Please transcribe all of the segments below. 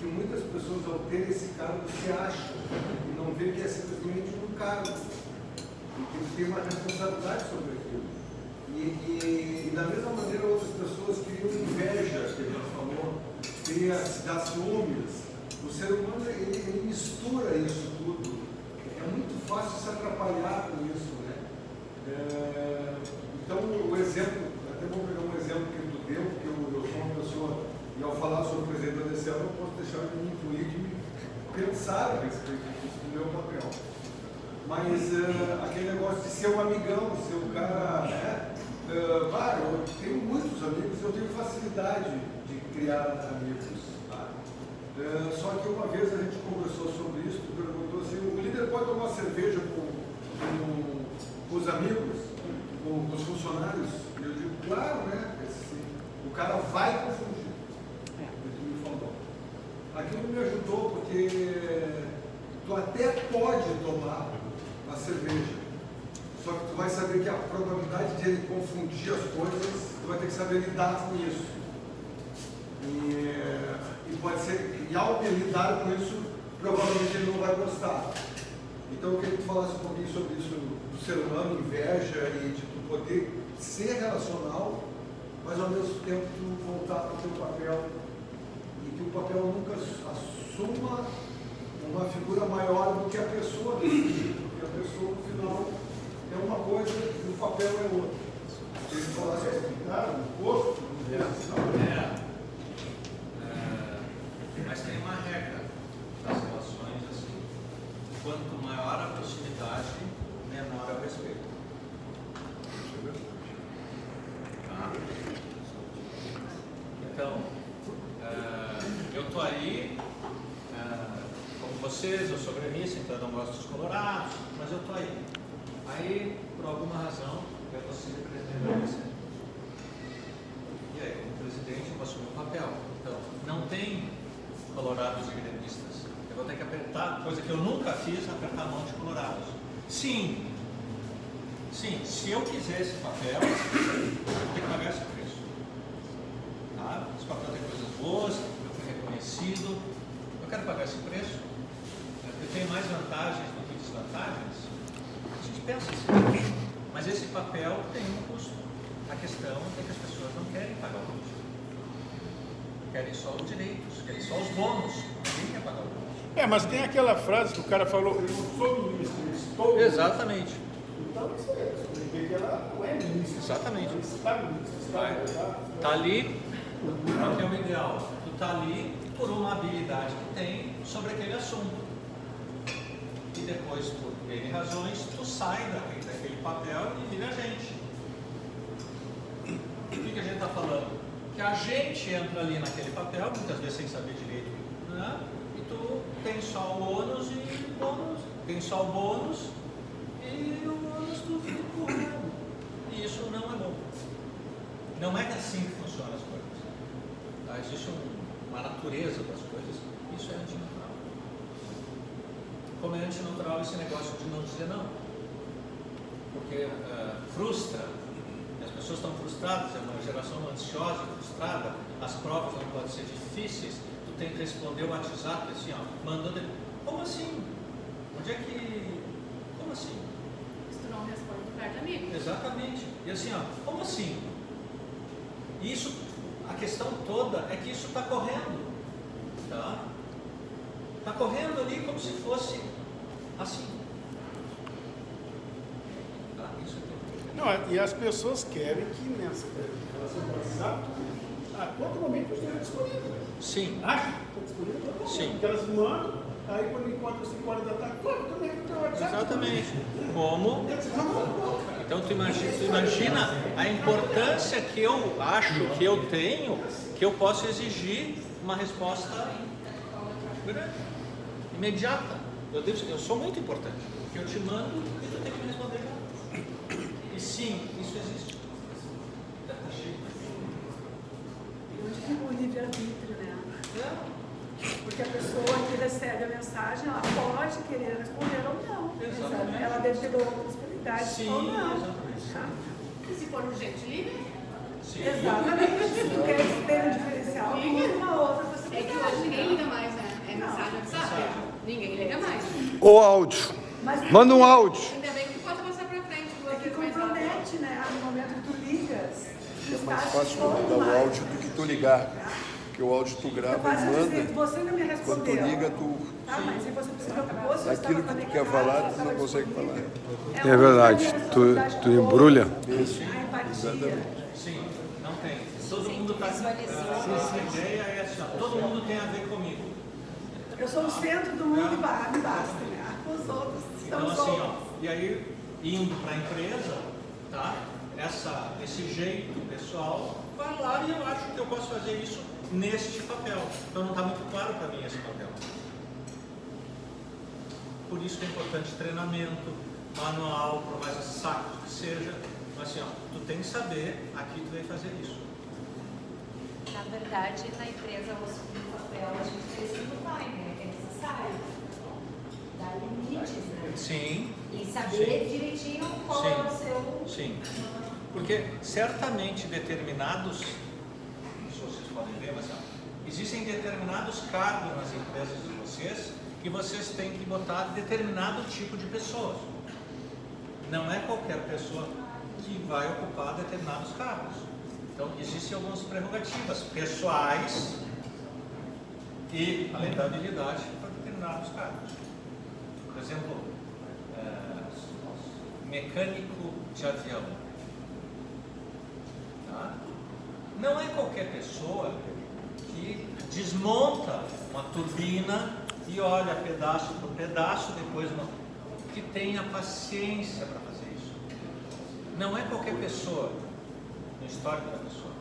que muitas pessoas, ao ter esse cargo, se acham e não vê que é simplesmente um cargo. E tem uma responsabilidade sobre aquilo. E da mesma maneira, outras pessoas criam inveja, que a gente falou, cria dá ciúmes. O ser humano, ele mistura isso tudo. É muito fácil se atrapalhar com isso, né? Então, o exemplo, até vou pegar um exemplo que tu deu, porque eu sou uma pessoa, e ao falar sobre o presidente desse ano, eu não posso deixar de me incluir, de me pensar a respeito disso, do meu papel. Mas aquele negócio de ser um amigão, ser um cara, né? Eu tenho muitos amigos, eu tenho facilidade de criar amigos. Tá? Só que uma vez a gente conversou sobre isso, perguntou assim, o líder pode tomar cerveja com os amigos? Com os funcionários, eu digo, claro, né? O cara vai confundir. Ele me falou. Aquilo me ajudou porque tu até pode tomar a cerveja, só que tu vai saber que a probabilidade de ele confundir as coisas, tu vai ter que saber lidar com isso. E pode ser, e ao lidar com isso, provavelmente ele não vai gostar. Então eu queria que tu falasse um pouquinho sobre isso do ser humano, inveja e de tu poder ser relacional, mas ao mesmo tempo tu voltar para o teu papel e que o papel nunca assuma uma figura maior do que a pessoa decide, porque a pessoa no final é uma coisa e o papel é outra. Se ele falasse assim, cara, no corpo, mas tem uma regra das relações assim. Quanto maior a proximidade, menor é o respeito. Tá? Então, eu estou aí, como vocês, eu sou gremista, então eu não gosto dos colorados, mas eu estou aí. Aí, por alguma razão, eu vou ser presidente da ABC. E aí, como presidente, eu vou assumir o papel. Então, não tem colorados e gremistas. Eu vou ter que apertar, coisa que eu nunca fiz, apertar a mão de colorados. Sim, se eu quiser esse papel, eu vou ter que pagar esse preço. Tá? Esse papel tem coisas boas, eu fui reconhecido, eu quero pagar esse preço, porque tem mais vantagens do que desvantagens. A gente pensa assim, mas esse papel tem um custo. A questão é que as pessoas não querem pagar o custo. Querem só os direitos, querem só os bônus, ninguém quer pagar o bônus. Mas tem aquela frase que o cara falou, eu não sou ministro, eu estou. Exatamente. Então isso é, significa que ela não é ministro. Exatamente. Ela está ministro, Está ali, qual que é o ideal? Tu está ali por uma habilidade que tem sobre aquele assunto. E depois, por N razões, tu sai daquele papel e vira gente. O que a gente está falando? Que a gente entra ali naquele papel, muitas vezes sem saber direito, né? E tu tem só o ônus e o bônus. Tem só o bônus e o ônus tu fica empurrando. E isso não é bom. Não é assim que funcionam as coisas. Tá? Existe uma natureza das coisas. Isso é antinatural. Como é antinatural esse negócio de não dizer não. Porque frustra. As pessoas estão frustradas, é uma geração ansiosa, frustrada, as provas não podem ser difíceis, tu tem que responder o WhatsApp assim, ó, mandando. Como assim? Onde é que. Como assim? Se tu não responde, tu perde amigo. Exatamente. E assim, ó, como assim? Isso, a questão toda é que isso está correndo. Tá? Está correndo ali como se fosse assim. Tá? Isso é Não, e as pessoas querem que nessa relação com o WhatsApp, a todo momento eu esteja disponível. Sim. Acho que estou disponível para todo momento. Sim. Porque elas mandam, aí quando encontram 5 horas da tarde, como também no teu WhatsApp? Exatamente. Como? Então tu imagina a importância que eu acho que eu tenho, que eu posso exigir uma resposta imediata. Eu sou muito importante, porque eu te mando e tu tem que me responder já. E sim, isso existe. Onde fica o livre-arbítrio, né? Porque a pessoa que recebe a mensagem, ela pode querer responder ou não. Exatamente. Ela deve ter outras prioridades Sim, ou não. exatamente. Tá? E se for urgente, liga. Sim. Exatamente. Se tu quer ter um diferencial, Liga. uma outra É que possibilidade. hoje ninguém liga mais, né? Ou áudio. Mas Manda um áudio. Ainda bem que tu pode passar pra frente duas é que vezes mais rápido. compromete, né? No momento que tu ligas. É mais fácil mandar o áudio do que tu ligar. Porque o áudio tu grava Eu faço e dizer, manda. você não me respondeu. Quando tu liga, tu... Tá, mas se você se preocupou, se eu Aquilo estava que tu quer conectada, falar, se eu tu estava não consegue disponível. falar. É verdade. uma responsabilidade Tu do embrulha. outro, a empatia. Sim, não tem. Todo mundo está. A ideia é assim, ó, todo mundo tem a ver comigo. Eu sou o centro do mundo e me basta, né? Os outros Então, são assim, só. ó, e aí, indo para a empresa, tá? Esse jeito pessoal, vai lá e eu acho que eu posso fazer isso neste papel. Então, não está muito claro para mim esse papel. Por isso que é importante treinamento, manual, por mais saco que seja. Mas assim, ó, tu tem que saber, aqui tu vai fazer isso. Na verdade, na empresa, o segundo papel, a gente precisa do pai, né? É necessário. Dar limites, né? Sim. E saber direitinho qual é o seu... Sim. Porque certamente determinados, não sei se vocês podem ver, mas ó, existem determinados cargos nas empresas de vocês que vocês têm que botar determinado tipo de pessoas. Não é qualquer pessoa que vai ocupar determinados cargos. Então, existem algumas prerrogativas pessoais e, além da habilidade, para determinados cargos. Por exemplo, mecânico de avião. Tá? Não é qualquer pessoa que desmonta uma turbina e olha pedaço por pedaço, depois que tenha paciência para fazer isso. Não é qualquer pessoa no histórico da pessoa.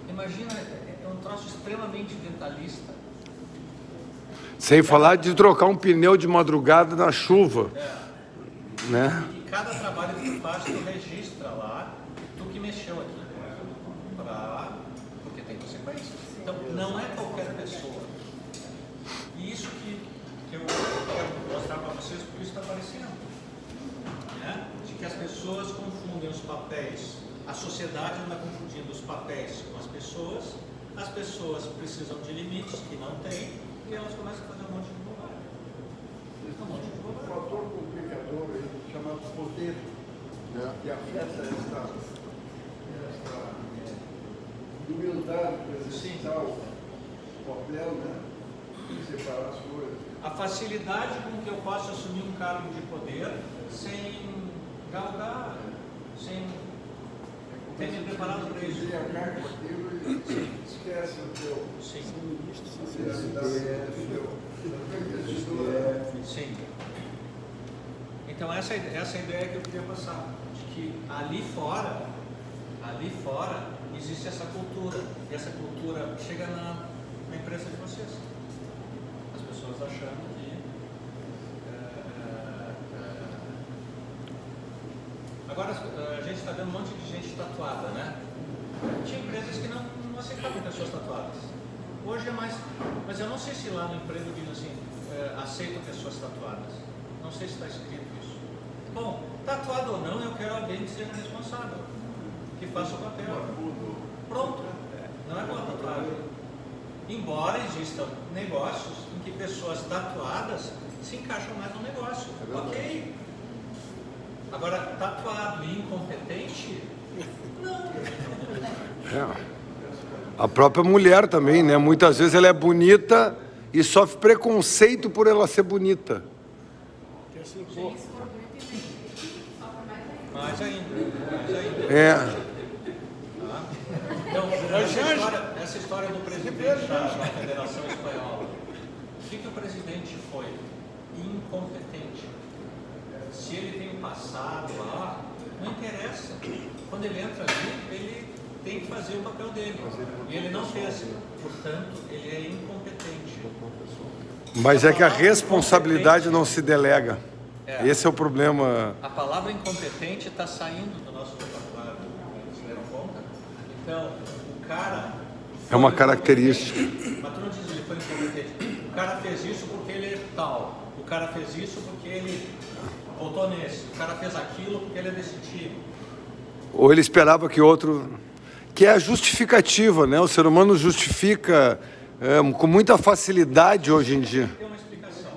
Imagina, é um troço extremamente detalhista. Sem falar de trocar um pneu de madrugada na chuva. Né? E cada trabalho que tu faz, tu registra lá, tu que mexeu aqui. Porque tem consequências. Então, não é qualquer pessoa. E isso que eu quero mostrar para vocês, porque isso está aparecendo. Né? De que as pessoas confundem os papéis, a sociedade anda confundindo os papéis com as pessoas precisam de limites que não têm, e elas começam a fazer um monte de bobagem. Um fator complicador aí, chamado poder, que afeta esta humildade presencial, o papel, né? Separar as coisas. A facilidade com que eu posso assumir um cargo de poder sem galgar, sem ter me preparado para isso. Você a carga daquilo e esquece o teu. Sim. Sim. Então essa é a ideia que eu queria passar, de que ali fora existe essa cultura, e essa cultura chega na empresa de vocês. As pessoas achando que agora a gente está vendo um monte de gente tatuada, né? Tinha empresas que não aceitavam pessoas tatuadas. Hoje é mais, mas eu não sei se lá no emprego diz assim, aceito pessoas tatuadas. Não sei se está escrito isso. Bom, tatuado ou não, eu quero alguém que seja responsável, que faça o papel. Pronto. Não é uma tatuagem. Embora existam negócios em que pessoas tatuadas se encaixam mais no negócio. Ok. Agora, tatuado e incompetente, não. A própria mulher também, né? Muitas vezes ela é bonita e sofre preconceito por ela ser bonita. Mais ainda. Então, essa história do presidente da Federação Espanhola. O que o presidente foi? Incompetente. Se ele tem um passado lá, não interessa. Quando ele entra ali, ele tem que fazer o papel dele. E ele não fez. Portanto, ele é incompetente. Mas é que a responsabilidade não se delega. Esse é o problema. A palavra incompetente está saindo do nosso vocabulário. Vocês leram conta? Então, o cara... É uma característica. Mas tu não diz que ele foi incompetente. O cara fez isso porque ele é tal. O cara fez isso porque ele voltou nesse. O cara fez aquilo porque ele é desse tipo. Ou ele esperava que outro... Que é a justificativa, né? O ser humano justifica com muita facilidade hoje em dia. Tem uma explicação.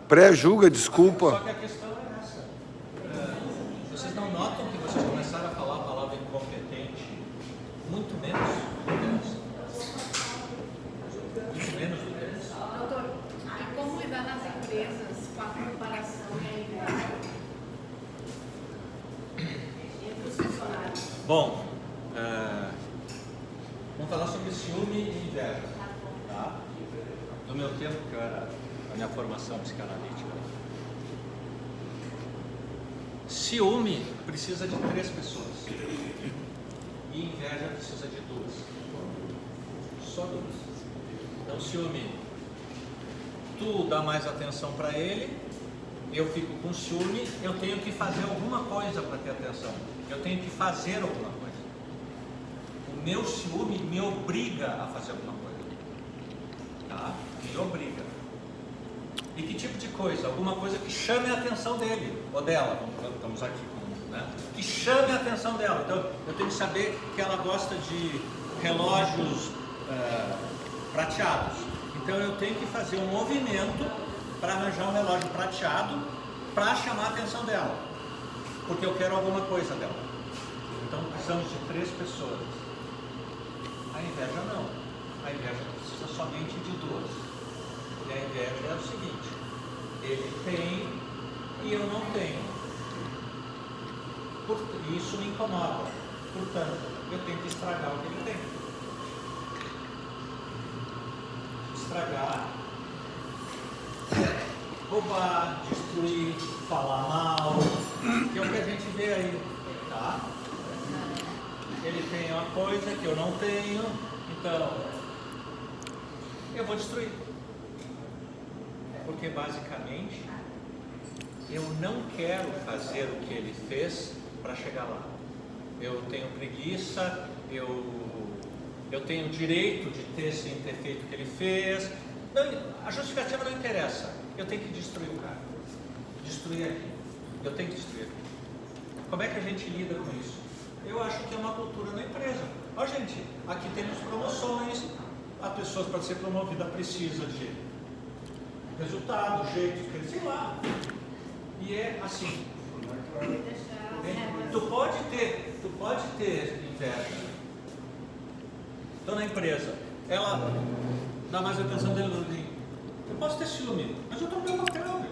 Pré-julga, Só desculpa. que a questão é essa. Vocês não notam que vocês começaram a falar a palavra incompetente muito menos do Deus? Muito menos do Deus. Doutor, e como lidar nas empresas com a comparação e a inveja entre os funcionários? Bom, vamos falar sobre ciúme e inveja. Tá? No meu tempo, que eu era a minha formação psicanalítica, ciúme precisa de 3 pessoas e inveja precisa de 2. Só 2. Então, ciúme, tu dá mais atenção para ele, eu fico com ciúme, eu tenho que fazer alguma coisa para ter atenção. Eu tenho que fazer alguma coisa. O meu ciúme me obriga a fazer alguma coisa. Tá? Me obriga. E que tipo de coisa? Alguma coisa que chame a atenção dele ou dela. Estamos aqui, né? Que chame a atenção dela. Então, eu tenho que saber que ela gosta de relógios prateados. Então, eu tenho que fazer um movimento para arranjar um relógio prateado para chamar a atenção dela. Porque eu quero alguma coisa dela. Então, precisamos de 3 pessoas. A inveja não. A inveja precisa somente de 2. E a inveja é o seguinte: ele tem e eu não tenho. Isso me incomoda. Portanto, eu tenho que estragar o que ele tem. Estragar, roubar, destruir, falar mal, que é o que a gente vê aí, tá? Ele tem uma coisa que eu não tenho, então eu vou destruir. Porque basicamente eu não quero fazer o que ele fez para chegar lá. Eu tenho preguiça, eu tenho direito de ter sem ter feito o que ele fez. Não, a justificativa não interessa. Eu tenho que destruir o cara. Destruir aqui. Eu tenho que destruir aqui. Como é que a gente lida com isso? Eu acho que é uma cultura na empresa. Ó, gente, aqui temos promoções. A pessoa, para ser promovida, precisa de resultado, jeito, sei lá. E é assim. Tu pode ter inveja. Estou na empresa, ela dá mais atenção dele no dia. Eu posso ter ciúme, mas eu estou no meu papel.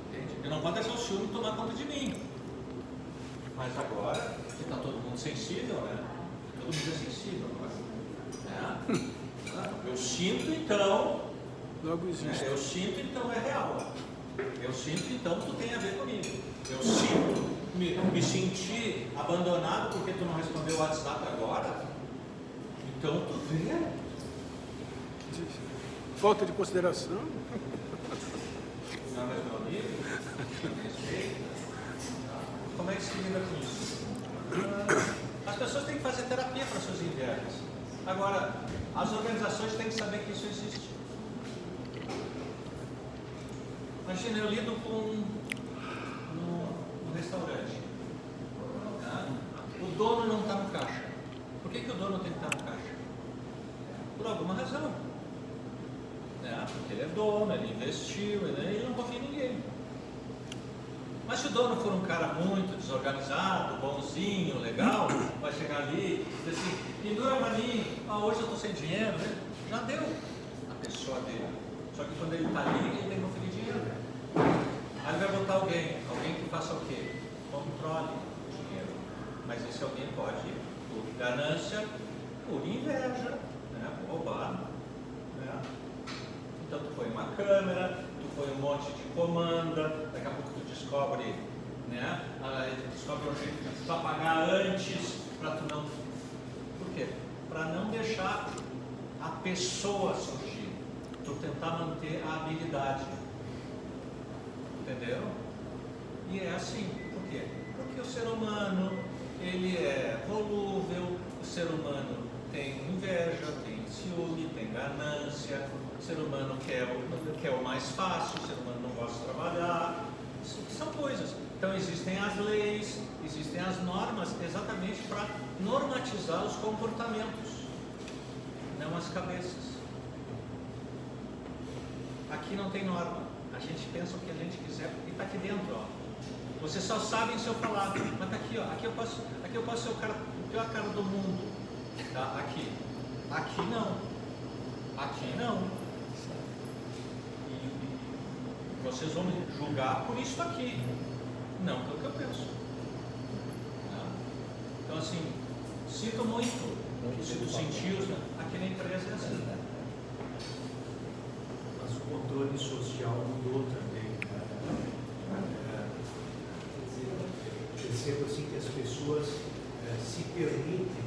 Entende? Eu não posso deixar o ciúme tomar conta de mim. Mas agora, que está todo mundo sensível, né? Todo mundo é sensível agora. Né? Eu sinto, então. Logo existe. Eu sinto, então é real. Eu sinto, então tu tem a ver comigo. Eu sinto me sentir abandonado porque tu não respondeu o WhatsApp agora. Então tu vê. Falta de consideração. Não é mais meu amigo? Me respeita. Como é que se lida com isso? As pessoas têm que fazer terapia para suas invejas. Agora, as organizações têm que saber que isso existe. Imagina, eu lido com um restaurante. Tá? O dono não está no caixa. Por que o dono tem que estar no caixa? Por alguma razão. Porque ele é dono, ele investiu, ele não confia em ninguém. Mas se o dono for um cara muito desorganizado, bonzinho, legal, vai chegar ali e dizer assim: pendura para mim, hoje eu estou sem dinheiro, né? Já deu a pessoa dele. Só que quando ele está ali, ele tem que conferir dinheiro. Aí ele vai botar alguém que faça o quê? Controle o dinheiro. Mas esse alguém pode, por ganância, por inveja, né? Por roubar. Né? Então tu põe uma câmera, tu põe um monte de comanda, daqui a pouco tu descobre, né? Tu descobre um jeito de tu apagar antes, para tu não. Por quê? Para não deixar a pessoa surgir. Tu tentar manter a habilidade. Entendeu? E é assim. Por quê? Porque o ser humano, ele é volúvel, o ser humano tem inveja, tem ciúme, tem ganância, o ser humano quer o mais fácil, o ser humano não gosta de trabalhar. São coisas. Então existem as leis, existem as normas exatamente para normatizar os comportamentos, não as cabeças. aqui não tem norma. A gente pensa o que a gente quiser e está aqui dentro, ó. Vocês só sabem se eu falar, mas tá aqui, ó. Aqui eu posso ser o pior cara do mundo. Tá? Aqui. Aqui não. Aqui não. E vocês vão me julgar por isso aqui. Não pelo que eu penso. Tá? Então assim, sinto muito. Se tu sentiu, né? Aqui na empresa é assim. Mas o controle social mudou também. Percebo assim que as pessoas se permitem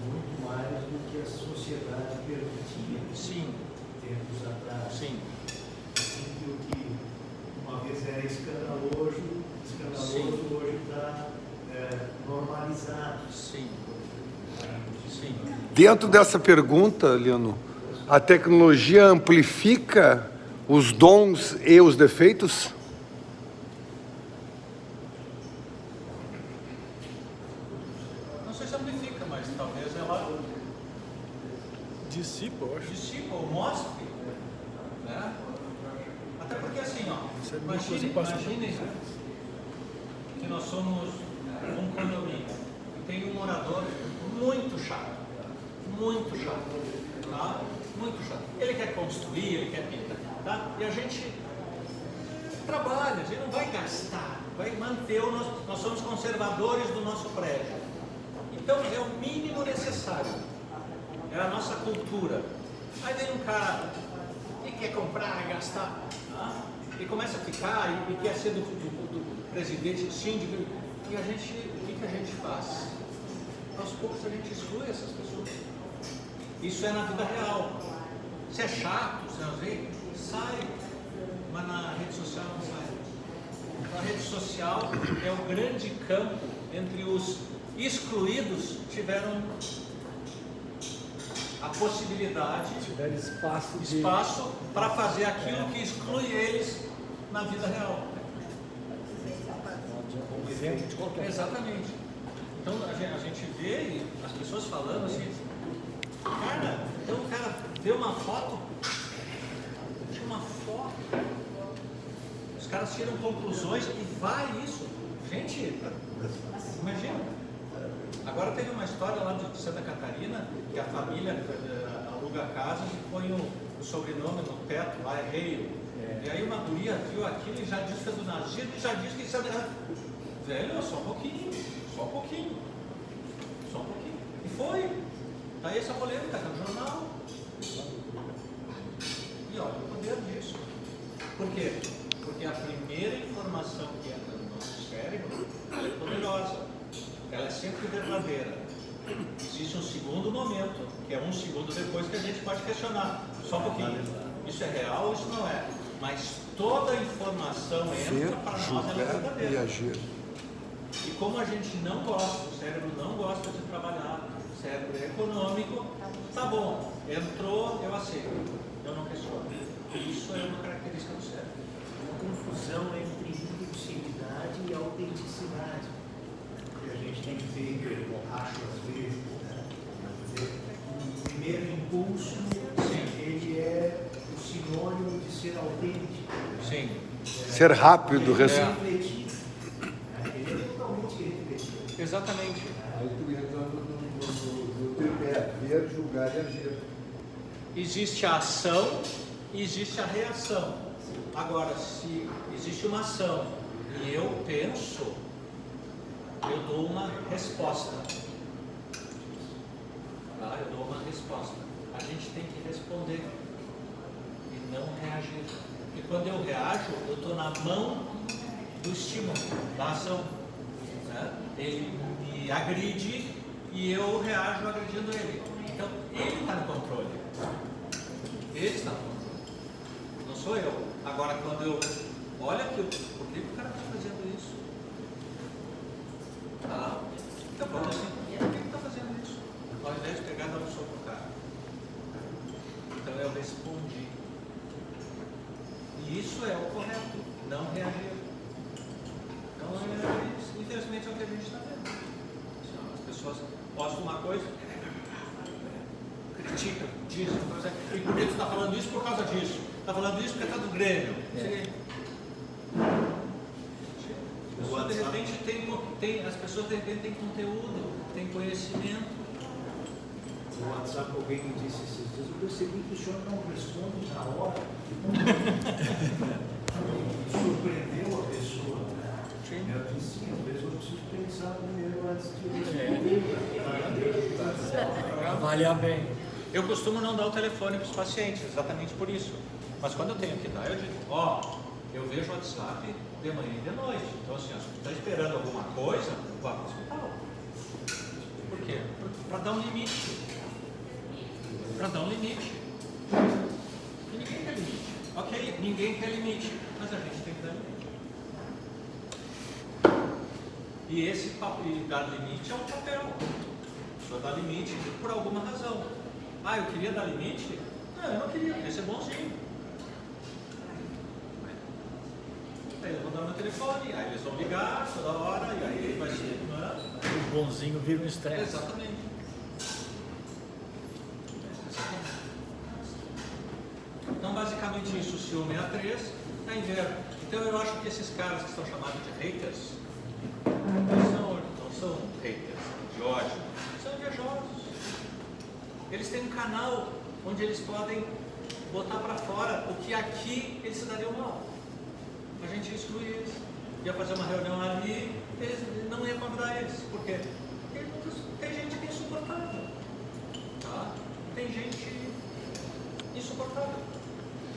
muito mais do que a sociedade permitia. Sim. Tempos atrás. Sim. Assim que o que uma vez era escandaloso Sim. hoje está normalizado. Sim. Sim. Dentro dessa pergunta, Liano, a tecnologia amplifica os dons e os defeitos? Não sei se amplifica, mas talvez ela Dissipa, eu acho. dissipa ou mostre, né? Até porque assim, ó, Isso é uma coisa imaginem que nós somos um condomínio e tem um morador muito chato, tá? Muito chato. Ele quer construir, ele quer pintar, tá? E a gente trabalha, a gente não vai gastar, vai manter o nosso, nós somos conservadores do nosso prédio. Então é o mínimo necessário, é a nossa cultura. Aí vem um cara que quer comprar, gastar, tá? E começa a ficar e quer ser do presidente, síndico, e a gente, o que a gente faz? Aos poucos a gente exclui essas pessoas. Isso é na vida real. Se é chato, você não vê, sai, mas na rede social não sai. A rede social é o grande campo entre os excluídos tiveram a possibilidade, Tiver espaço para fazer aquilo que exclui eles na vida real. como exemplo de qualquer. Exatamente. Então a gente vê as pessoas falando assim, cara, então o cara vê uma foto, os caras tiram conclusões e vai isso. Gente, imagina. Agora teve uma história lá de Santa Catarina, que a família aluga a casa e põe o sobrenome no teto, lá é Reio. E aí uma guria viu aquilo e já disse que é do nazismo e já disse que isso é... Velho, só um pouquinho. E foi. Tá aí essa polêmica, tá no jornal. E olha o poder disso. Por quê? Porque a primeira informação que entra no nosso cérebro, ela é poderosa. Ela é sempre verdadeira. Existe um segundo momento, que é um segundo depois, que a gente pode questionar. Só um pouquinho. Isso é real ou isso não é? Mas toda a informação entra para nós, ela é Julgar e verdadeira. agir. E como a gente não gosta, o cérebro não gosta de trabalhar, o cérebro é econômico, tá bom, entrou, eu aceito, eu não questiono. Isso é uma característica do cérebro. Uma confusão entre impulsividade e autenticidade. Que a gente tem feito, eu acho às vezes, né? O primeiro impulso, ele é o sinônimo de ser autêntico. Sim. Ser rápido, Refletido. Ele é totalmente refletido. Exatamente. Aí tu entra no tripé, ver, julgar e agir. Existe a ação e existe a reação. Agora, se existe uma ação e eu penso, eu dou uma resposta. Tá? Eu dou uma resposta. A gente tem que responder e não reagir. E quando eu reajo, eu estou na mão do estímulo, da ação. Né? Ele me agride e eu reajo agredindo ele. Então, ele está no controle. Ele está no controle. Não sou eu. Agora, quando eu olho aquilo, por que o cara está fazendo isso? Tá? Então, pronto, assim, por que ele está fazendo isso? Ao invés de pegar e dar um soco no cara. Então, eu respondi. E isso é o correto, não reagir. Então, infelizmente, é o que a gente está vendo. As pessoas postam uma coisa, criticam, dizem, e por que você está falando isso por causa disso? Está falando isso porque está do Grêmio. De repente as pessoas de repente têm conteúdo, têm conhecimento. No WhatsApp alguém me disse esses dias, eu percebi que o senhor não responde na hora. Surpreendeu a pessoa. Eu disse, sim, às vezes eu preciso pensar primeiro antes de Avaliar bem. Eu costumo não dar o telefone para os pacientes, exatamente por isso. Mas quando eu tenho que dar, eu digo, eu vejo o WhatsApp de manhã e de noite. Então assim, se você está esperando alguma coisa, vá para o hospital. Por quê? Para dar um limite. Para dar um limite. E ninguém quer limite. Ok, ninguém quer limite, mas a gente tem que dar limite. E dar limite é um papel. A pessoa dá limite por alguma razão. Eu queria dar limite? Não, eu não queria ser bonzinho. Aí eu vou dar meu telefone, aí eles vão ligar toda hora, e aí vai ser. O bonzinho vira um estresse. Exatamente. Então, basicamente, isso, o ciúme é a 3, é inverno. Então, eu acho que esses caras que são chamados de haters, não são haters de ódio, são invejosos. Eles têm um canal onde eles podem botar para fora o que aqui eles se dariam mal. A gente exclui eles. Ia fazer uma reunião ali, eles não ia convidar eles. Por quê? Porque tem gente que é insuportável. Tá? Tem gente insuportável.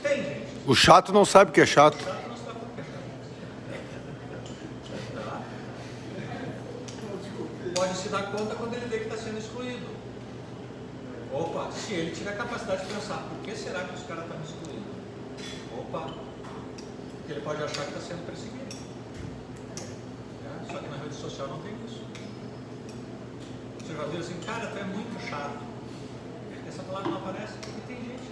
Tem gente. O chato não sabe o que é chato. O chato não sabe o que é chato. Tá? Pode se dar conta quando ele vê que está sendo excluído. Opa, se ele tiver capacidade de pensar, por que será que os caras estão me excluindo? Opa, porque ele pode achar que está sendo perseguido. Só que na rede social não tem isso. Você já viu assim, cara, tu é muito chato. Essa palavra não aparece porque tem gente.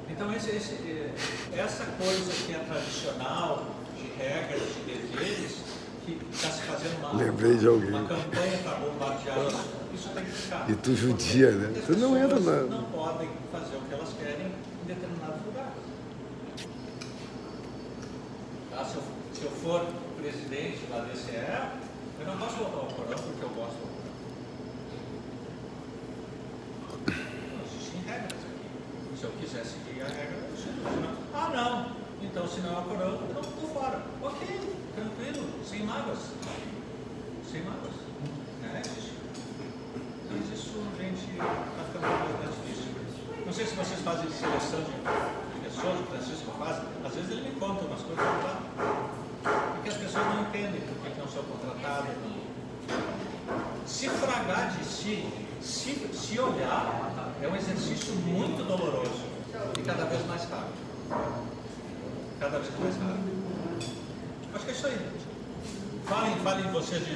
Então essa coisa que é tradicional, de regras, de deveres, que está se fazendo uma campanha para bombardear isso tem que ficar. E tu judia, né? Tu não entra na... não podem fazer o que elas querem em determinados lugares. Tá? Se eu for presidente da DCE, eu não posso voltar ao Corão porque eu gosto do Corão. Não existem regras aqui. Se eu quiser seguir a regra, eu sigo. Não. Então, se não é o Corão, eu não estou fora. Ok, tranquilo, sem mágoas. Sem mágoas. Mas isso, gente, está ficando cada vez mais difícil. Não sei se vocês fazem seleção de pessoas, o Francisco faz. Às vezes ele me conta umas coisas lá. Porque as pessoas não entendem por que não são contratadas. Se fragar de si, se olhar, é um exercício muito doloroso e cada vez mais caro. Cada vez mais caro. Acho que é isso aí. Falem vocês de